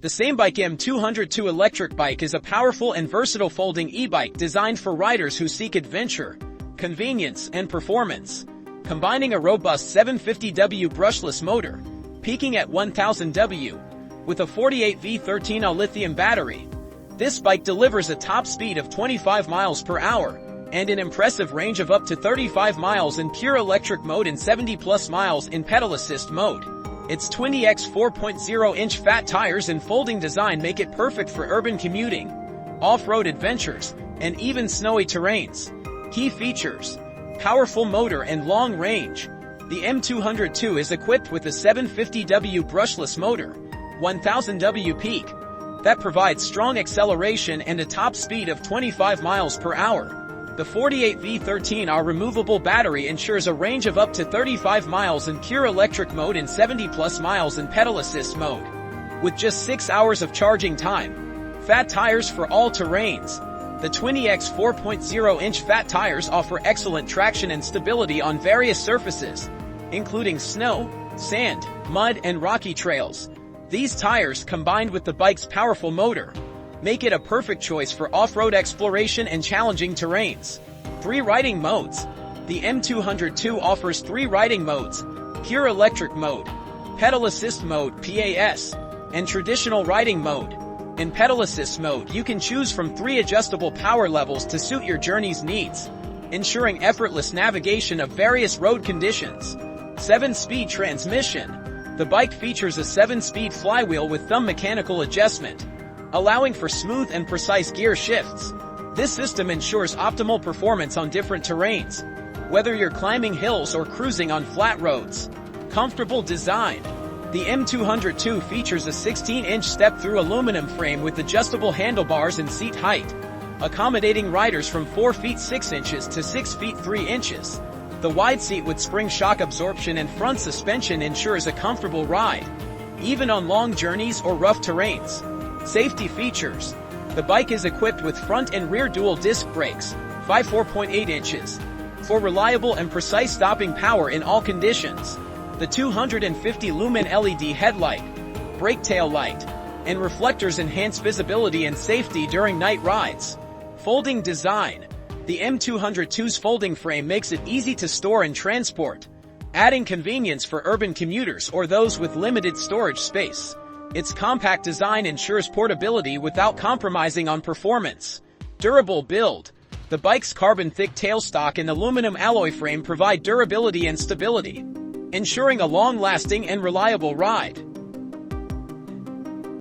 The SAMEBIKE M200 electric bike is a powerful and versatile folding e-bike designed for riders who seek adventure, convenience, and performance. Combining a robust 750W brushless motor, peaking at 1000 W, with a 48V13AH Lithium battery, this bike delivers a top speed of 25 miles per hour and an impressive range of up to 35 miles in pure electric mode and 70+ miles in pedal assist mode. Its 20x 4.0-inch fat tires and folding design make it perfect for urban commuting, off-road adventures, and even snowy terrains. Key features: powerful motor and long range. The M200 is equipped with a 750W brushless motor, 1000 W peak, that provides strong acceleration and a top speed of 25 miles per hour. The 48V13AH removable battery ensures a range of up to 35 miles in pure electric mode and 70+ miles in pedal assist mode, with just 6 hours of charging time. Fat tires for all terrains. The 20x 4.0-inch fat tires offer excellent traction and stability on various surfaces, including snow, sand, mud, and rocky trails. These tires, combined with the bike's powerful motor, make it a perfect choice for off-road exploration and challenging terrains. 3 riding modes. The M200 offers 3 riding modes: pure electric mode, pedal assist mode (PAS), and traditional riding mode. In pedal assist mode, you can choose from 3 adjustable power levels to suit your journey's needs, ensuring effortless navigation of various road conditions. 7-speed transmission. The bike features a 7-speed flywheel with thumb mechanical adjustment, allowing for smooth and precise gear shifts. This system ensures optimal performance on different terrains, whether you're climbing hills or cruising on flat roads. Comfortable design. The M200 features a 16-inch step-through aluminum frame with adjustable handlebars and seat height, accommodating riders from 4 feet 6 inches to 6 feet 3 inches. The wide seat with spring shock absorption and front suspension ensures a comfortable ride, even on long journeys or rough terrains. Safety features. The bike is equipped with front and rear dual disc brakes, 4.8 inches, for reliable and precise stopping power in all conditions. The 250 lumen LED headlight, brake tail light, and reflectors enhance visibility and safety during night rides. Folding design. The M200's folding frame makes it easy to store and transport, adding convenience for urban commuters or those with limited storage space. Its compact design ensures portability without compromising on performance. Durable build. The bike's carbon-thick tailstock and aluminum alloy frame provide durability and stability, ensuring a long-lasting and reliable ride.